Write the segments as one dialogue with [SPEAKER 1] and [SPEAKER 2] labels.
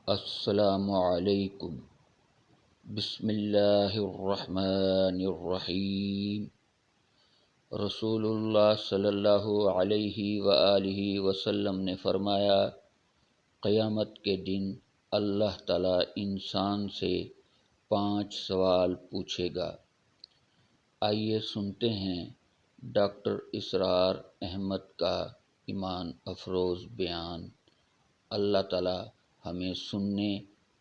[SPEAKER 1] السلام علیکم۔ بسم اللہ الرحمن الرحیم۔ رسول اللہ صلی اللہ علیہ وآلہ وسلم نے فرمایا، قیامت کے دن اللہ تعالیٰ انسان سے 5 سوال پوچھے گا۔ آئیے سنتے ہیں ڈاکٹر اسرار احمد کا ایمان افروز بیان۔ اللہ تعالیٰ ہمیں سننے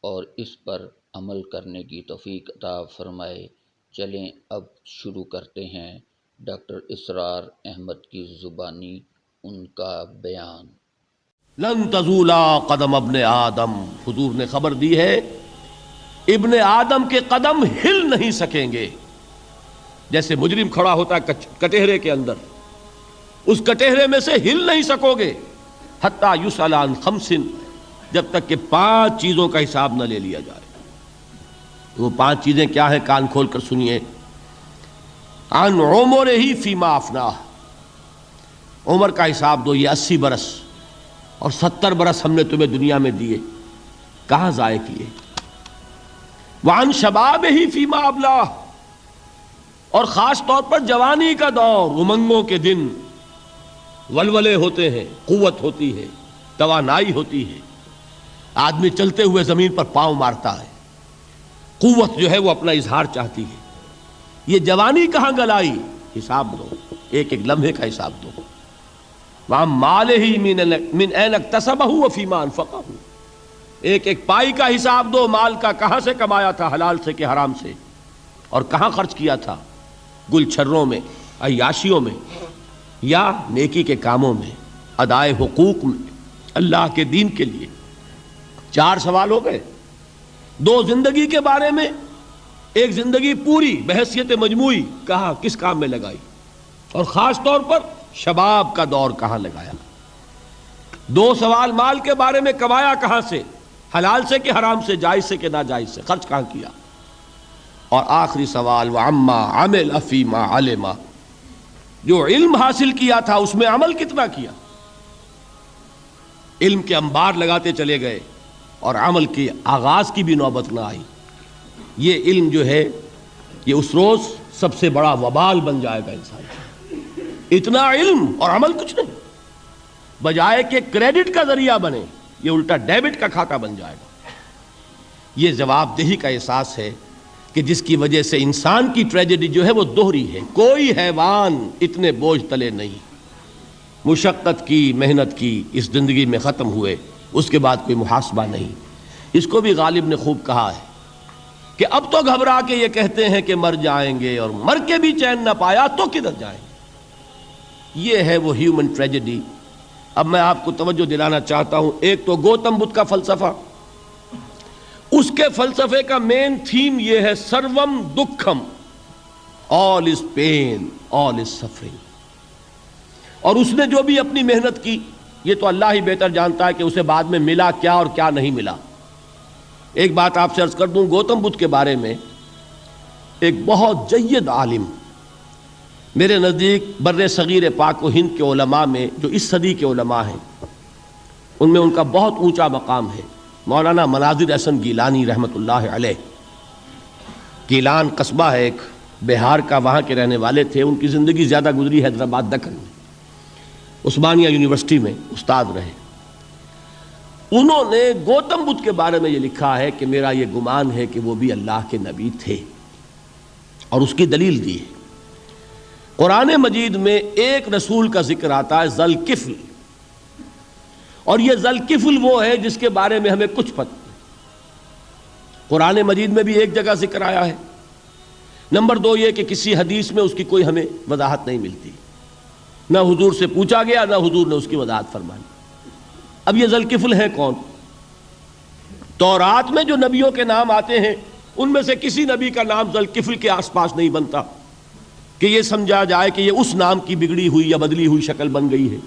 [SPEAKER 1] اور اس پر عمل کرنے کی توفیق عطا فرمائے۔ چلیں اب شروع کرتے ہیں ڈاکٹر اسرار احمد کی زبانی ان کا بیان۔
[SPEAKER 2] لن تزولا قدم ابن آدم، حضور نے خبر دی ہے ابن آدم کے قدم ہل نہیں سکیں گے۔ جیسے مجرم کھڑا ہوتا ہے کٹہرے کے اندر، اس کٹہرے میں سے ہل نہیں سکو گے حتی یسأل عن 5، جب تک کہ 5 چیزوں کا حساب نہ لے لیا جائے۔ وہ 5 چیزیں کیا ہیں؟ کان کھول کر سنیے۔ عن عمرہ فیما افناہ، عمر کا حساب دو، یہ 80 برس اور 70 برس ہم نے تمہیں دنیا میں دیے، کہاں ضائع کیے؟ وعن شبابہ فیما ابلاہ، اور خاص طور پر جوانی کا دور، امنگوں کے دن، ولولے ہوتے ہیں، قوت ہوتی ہے، توانائی ہوتی ہے، آدمی چلتے ہوئے زمین پر پاؤں مارتا ہے، قوت جو ہے وہ اپنا اظہار چاہتی ہے۔ یہ جوانی کہاں گلائی؟ حساب دو، ایک ایک لمحے کا حساب دو۔ وہاں مالہ من این اکتسبہ وفیما انفقہ، ایک ایک پائی کا حساب دو، مال کا کہاں سے کمایا تھا، حلال سے کہ حرام سے، اور کہاں خرچ کیا تھا، گل چھروں میں، عیاشیوں میں، یا نیکی کے کاموں میں، ادائے حقوق میں، اللہ کے دین کے لیے۔ 4 سوال ہو گئے۔ 2 زندگی کے بارے میں، ایک زندگی پوری بحیثیت مجموعی کہاں کس کام میں لگائی، اور خاص طور پر شباب کا دور کہاں لگایا۔ 2 سوال مال کے بارے میں، کمایا کہاں سے، حلال سے کہ حرام سے، جائز سے کہ ناجائز سے، خرچ کہاں کیا۔ اور آخری سوال وعما عمل فیما علم، جو علم حاصل کیا تھا اس میں عمل کتنا کیا۔ علم کے انبار لگاتے چلے گئے اور عمل کے آغاز کی بھی نوبت نہ آئی۔ یہ علم جو ہے یہ اس روز سب سے بڑا وبال بن جائے گا انسان۔ اتنا علم اور عمل کچھ نہیں، بجائے کہ کریڈٹ کا ذریعہ بنے یہ الٹا ڈیبٹ کا کھاتا بن جائے گا۔ یہ جواب دہی کا احساس ہے کہ جس کی وجہ سے انسان کی ٹریجڈی جو ہے وہ دوہری ہے۔ کوئی حیوان اتنے بوجھ تلے نہیں، مشقت کی، محنت کی، اس زندگی میں ختم ہوئے، اس کے بعد کوئی محاسبہ نہیں۔ اس کو بھی غالب نے خوب کہا ہے کہ اب تو گھبرا کے یہ کہتے ہیں کہ مر جائیں گے، اور مر کے بھی چین نہ پایا تو کدھر جائیں گے۔ یہ ہے وہ ہیومن ٹریجڈی۔ اب میں آپ کو توجہ دلانا چاہتا ہوں، ایک تو گوتم بدھ کا فلسفہ، اس کے فلسفے کا مین تھیم یہ ہے سروم دکھم، آل از پین، آل از سفرنگ۔ اور اس نے جو بھی اپنی محنت کی، یہ تو اللہ ہی بہتر جانتا ہے کہ اسے بعد میں ملا کیا اور کیا نہیں ملا۔ ایک بات آپ سے عرض کر دوں، گوتم بدھ کے بارے میں ایک بہت جید عالم، میرے نزدیک بر صغیر پاک و ہند کے علماء میں جو اس صدی کے علماء ہیں ان میں ان کا بہت اونچا مقام ہے، مولانا مناظر احسن گیلانی رحمۃ اللہ علیہ۔ گیلان قصبہ ہے ایک بہار کا، وہاں کے رہنے والے تھے۔ ان کی زندگی زیادہ گزری حیدرآباد دکن میں، عثمانیہ یونیورسٹی میں استاد رہے۔ انہوں نے گوتم بدھ کے بارے میں یہ لکھا ہے کہ میرا یہ گمان ہے کہ وہ بھی اللہ کے نبی تھے، اور اس کی دلیل دی ہے۔ قرآن مجید میں ایک رسول کا ذکر آتا ہے، ذوالکفل، اور یہ ذوالکفل وہ ہے جس کے بارے میں ہمیں کچھ پتہ نہیں۔ قرآن مجید میں بھی ایک جگہ ذکر آیا ہے۔ نمبر 2 یہ کہ کسی حدیث میں اس کی کوئی ہمیں وضاحت نہیں ملتی، نہ حضور سے پوچھا گیا، نہ حضور نے اس کی وضاحت فرمائی۔ اب یہ ذوالکفل ہے کون؟ تورات میں جو نبیوں کے نام آتے ہیں ان میں سے کسی نبی کا نام ذوالکفل کے آس پاس نہیں بنتا کہ یہ سمجھا جائے کہ یہ اس نام کی بگڑی ہوئی یا بدلی ہوئی شکل بن گئی ہے۔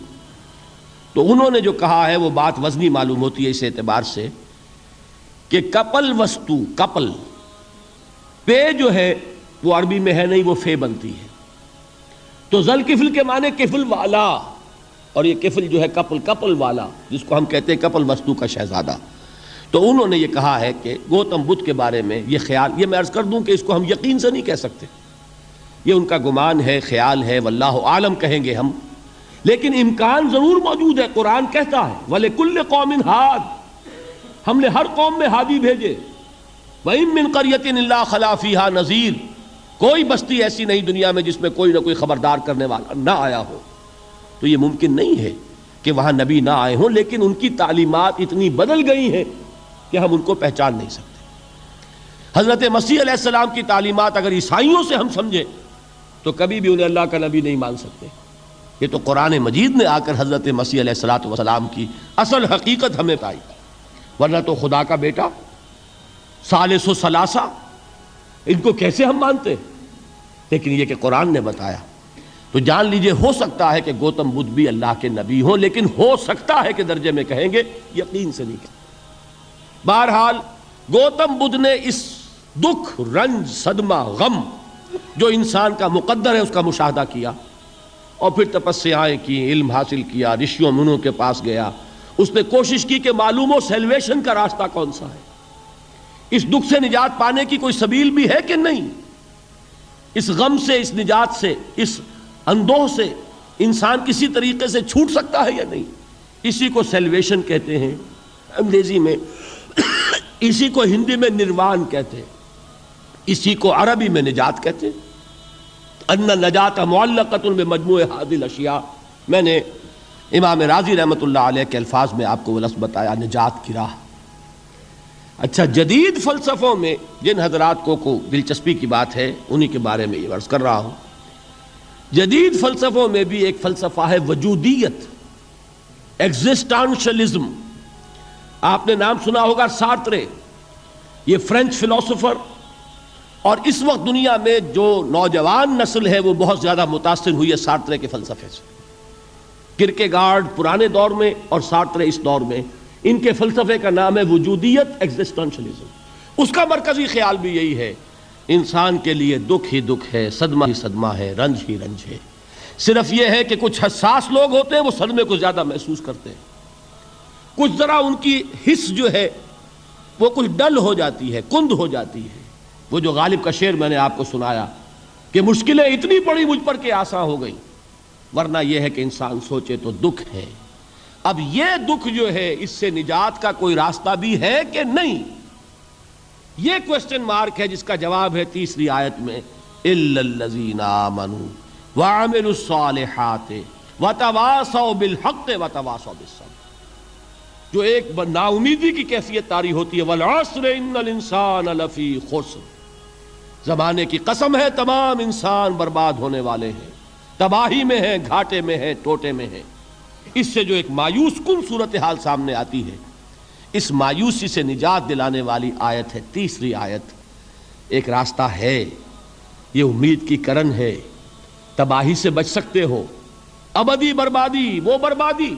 [SPEAKER 2] تو انہوں نے جو کہا ہے وہ بات وزنی معلوم ہوتی ہے اس اعتبار سے کہ کپل وستو، کپل، پے جو ہے وہ عربی میں ہے نہیں، وہ فے بنتی ہے۔ تو ذوالکفل کے معنی کفل والا، اور یہ کفل جو ہے کپل، کپل والا، جس کو ہم کہتے ہیں کپل وستو کا شہزادہ۔ تو تو انہوں نے یہ کہا ہے کہ گوتم بدھ کے بارے میں یہ خیال، یہ میں عرض کر دوں کہ اس کو ہم یقین سے نہیں کہہ سکتے، یہ ان کا گمان ہے، خیال ہے، واللہ عالم کہیں گے ہم، لیکن امکان ضرور موجود ہے۔ قرآن کہتا ہے وَلِكُلِّ قَوْمٍ ہَادٍ، ہم نے ہر قوم میں ہادی بھیجے، وَإِن مِّن قَرْيَةٍ إِلَّا خَلَا فِيهَا نَذِيرٌ، کوئی بستی ایسی نہیں دنیا میں جس میں کوئی نہ کوئی خبردار کرنے والا نہ آیا ہو۔ تو یہ ممکن نہیں ہے کہ وہاں نبی نہ آئے ہوں، لیکن ان کی تعلیمات اتنی بدل گئی ہیں کہ ہم ان کو پہچان نہیں سکتے۔ حضرت مسیح علیہ السلام کی تعلیمات اگر عیسائیوں سے ہم سمجھیں تو کبھی بھی انہیں اللہ کا نبی نہیں مان سکتے۔ یہ تو قرآن مجید نے آ کر حضرت مسیح علیہ السلام کی اصل حقیقت ہمیں بتائی، ورنہ تو خدا کا بیٹا ثالث و ثلاثہ ان کو کیسے ہم مانتے؟ لیکن یہ کہ قرآن نے بتایا، تو جان لیجئے ہو سکتا ہے کہ گوتم بدھ بھی اللہ کے نبی ہوں، لیکن ہو سکتا ہے کہ درجے میں کہیں گے، یقین سے نہیں کہیں۔ بہرحال گوتم بدھ نے اس دکھ، رنج، صدمہ، غم جو انسان کا مقدر ہے اس کا مشاہدہ کیا، اور پھر تپسیائیں کی، علم حاصل کیا، رشیوں منوں کے پاس گیا، اس نے کوشش کی کہ معلوم ہو سیلویشن کا راستہ کون سا ہے، اس دکھ سے نجات پانے کی کوئی سبیل بھی ہے کہ نہیں، اس غم سے، اس نجات سے، اس اندوہ سے انسان کسی طریقے سے چھوٹ سکتا ہے یا نہیں۔ اسی کو سیلویشن کہتے ہیں انگریزی میں، اسی کو ہندی میں نروان کہتے ہیں، اسی کو عربی میں نجات کہتے ہیں۔ ان النجات معلقۃ بمجموع هذه الاشیاء، میں نے امام رازی رحمۃ اللہ علیہ کے الفاظ میں آپ کو وہ لفظ بتایا، نجات کی راہ۔ اچھا، جدید فلسفوں میں جن حضرات کو دلچسپی کی بات ہے انہی کے بارے میں یہ عرض کر رہا ہوں۔ جدید فلسفوں میں بھی ایک فلسفہ ہے وجودیت، ایگزسٹانشلزم۔ آپ نے نام سنا ہوگا سارترے، یہ فرینچ فلسفر، اور اس وقت دنیا میں جو نوجوان نسل ہے وہ بہت زیادہ متاثر ہوئی ہے سارترے کے فلسفے سے۔ کرکیگارڈ پرانے دور میں اور سارترے اس دور میں، ان کے فلسفے کا نام ہے وجودیت، ایگزسٹانشلزم۔ اس کا مرکزی خیال بھی یہی ہے، انسان کے لیے دکھ ہی دکھ ہے، صدمہ ہی صدمہ ہے، رنج ہی رنج ہے۔ صرف یہ ہے کہ کچھ حساس لوگ ہوتے ہیں وہ صدمے کو زیادہ محسوس کرتے ہیں، کچھ ذرا ان کی حس جو ہے وہ کچھ ڈل ہو جاتی ہے، کند ہو جاتی ہے۔ وہ جو غالب کا شعر میں نے آپ کو سنایا کہ مشکلیں اتنی پڑی مجھ پر کہ آساں ہو گئی، ورنہ یہ ہے کہ انسان سوچے تو دکھ ہے۔ اب یہ دکھ جو ہے اس سے نجات کا کوئی راستہ بھی ہے کہ نہیں، یہ کوسچن مارک ہے، جس کا جواب ہے تیسری آیت میں اِلَّا الَّذِينَ آمَنُوا وَعَمِلُوا الصَّالِحَاتِ وَتَوَاصَوْا بِالْحَقِّ وَتَوَاصَوْا بِالصَّبْرِ۔ جو ایک نا امیدی کی کیفیت طاری ہوتی ہے، وَالْعَصْرِ إِنَّ الْإِنسَانَ لَفِي خُسْرٍ، زمانے کی قسم ہے تمام انسان برباد ہونے والے ہیں، تباہی میں ہیں، گھاٹے میں ہیں، ٹوٹے میں ہیں۔ اس سے جو ایک مایوس کن صورتحال سامنے آتی ہے، اس مایوسی سے نجات دلانے والی آیت ہے تیسری آیت۔ ایک راستہ ہے، یہ امید کی کرن ہے، تباہی سے بچ سکتے ہو، ابدی بربادی، وہ بربادی۔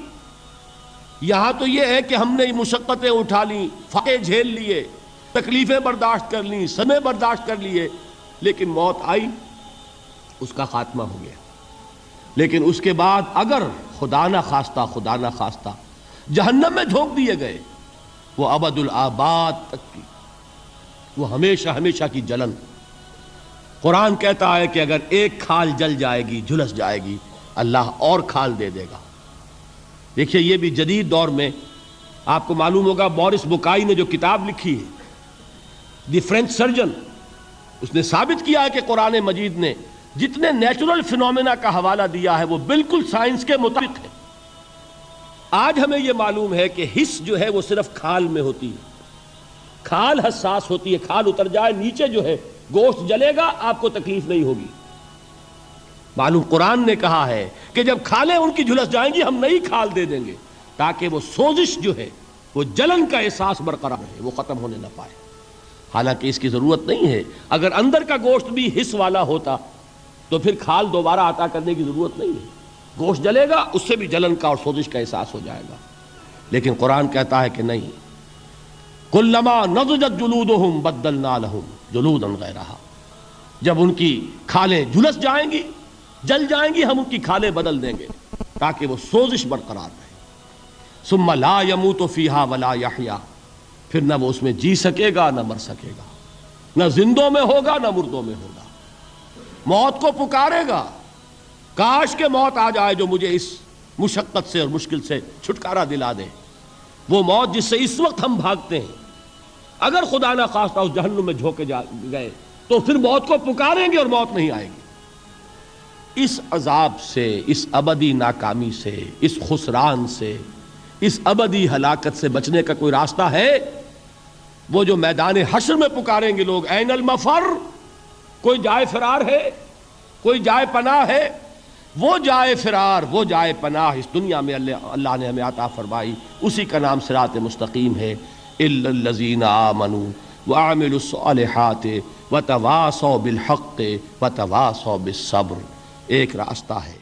[SPEAKER 2] یہاں تو یہ ہے کہ ہم نے مشقتیں اٹھا لیں، فقے جھیل لیے، تکلیفیں برداشت کر لیں، صدمے برداشت کر لیے، لیکن موت آئی، اس کا خاتمہ ہو گیا۔ لیکن اس کے بعد اگر خدا نہ خواستہ جہنم میں جھونک دیے گئے، وہ ابد الآباد تک کی، وہ ہمیشہ ہمیشہ کی جلن۔ قرآن کہتا ہے کہ اگر ایک کھال جل جائے گی، جھلس جائے گی، اللہ اور کھال دے دے گا۔ دیکھیے، یہ بھی جدید دور میں آپ کو معلوم ہوگا، بورس بکائی نے جو کتاب لکھی ہے دی فرینچ سرجن، اس نے ثابت کیا ہے کہ قرآن مجید نے جتنے نیچرل فینومینا کا حوالہ دیا ہے وہ بالکل سائنس کے مطابق ہے۔ آج ہمیں یہ معلوم ہے کہ حس جو ہے وہ صرف کھال میں ہوتی ہے، کھال حساس ہوتی ہے، کھال اتر جائے نیچے جو ہے گوشت جلے گا، آپ کو تکلیف نہیں ہوگی۔ معلوم قرآن نے کہا ہے کہ جب کھالیں ان کی جھلس جائیں گی، ہم نئی کھال دے دیں گے تاکہ وہ سوزش جو ہے، وہ جلن کا احساس برقرار رہے، وہ ختم ہونے نہ پائے۔ حالانکہ اس کی ضرورت نہیں ہے، اگر اندر کا گوشت بھی حس والا ہوتا تو پھر کھال دوبارہ عطا کرنے کی ضرورت نہیں ہے، گوشت جلے گا، اس سے بھی جلن کا اور سوزش کا احساس ہو جائے گا۔ لیکن قرآن کہتا ہے کہ نہیں، کلما نضجت جلودہم بدلنا لہم جلودا غیرہا، جب ان کی کھالیں جھلس جائیں گی، جل جائیں گی، ہم ان کی کھالیں بدل دیں گے تاکہ وہ سوزش برقرار رہے۔ ثم لا يموت فیہا ولا یحیا، پھر نہ وہ اس میں جی سکے گا نہ مر سکے گا، نہ زندوں میں ہوگا نہ مردوں میں ہوگا۔ موت کو پکارے گا، کاش کہ موت آ جائے جو مجھے اس مشقت سے اور مشکل سے چھٹکارا دلا دے۔ وہ موت جس سے اس وقت ہم بھاگتے ہیں، اگر خدا نہ خواستہ اس جہنم میں جھونکے گئے تو پھر موت کو پکاریں گے اور موت نہیں آئے گی۔ اس عذاب سے، اس ابدی ناکامی سے، اس خسران سے، اس ابدی ہلاکت سے بچنے کا کوئی راستہ ہے؟ وہ جو میدان حشر میں پکاریں گے لوگ، این المفر، کوئی جائے فرار ہے، کوئی جائے پناہ ہے؟ وہ جائے فرار، وہ جائے پناہ اس دنیا میں اللہ نے ہمیں عطا فرمائی، اسی کا نام صراط مستقیم ہے۔ الا الذین آمنوا وعملوا الصالحات وتواصوا بالحق وتواصوا بالصبر، ایک راستہ ہے۔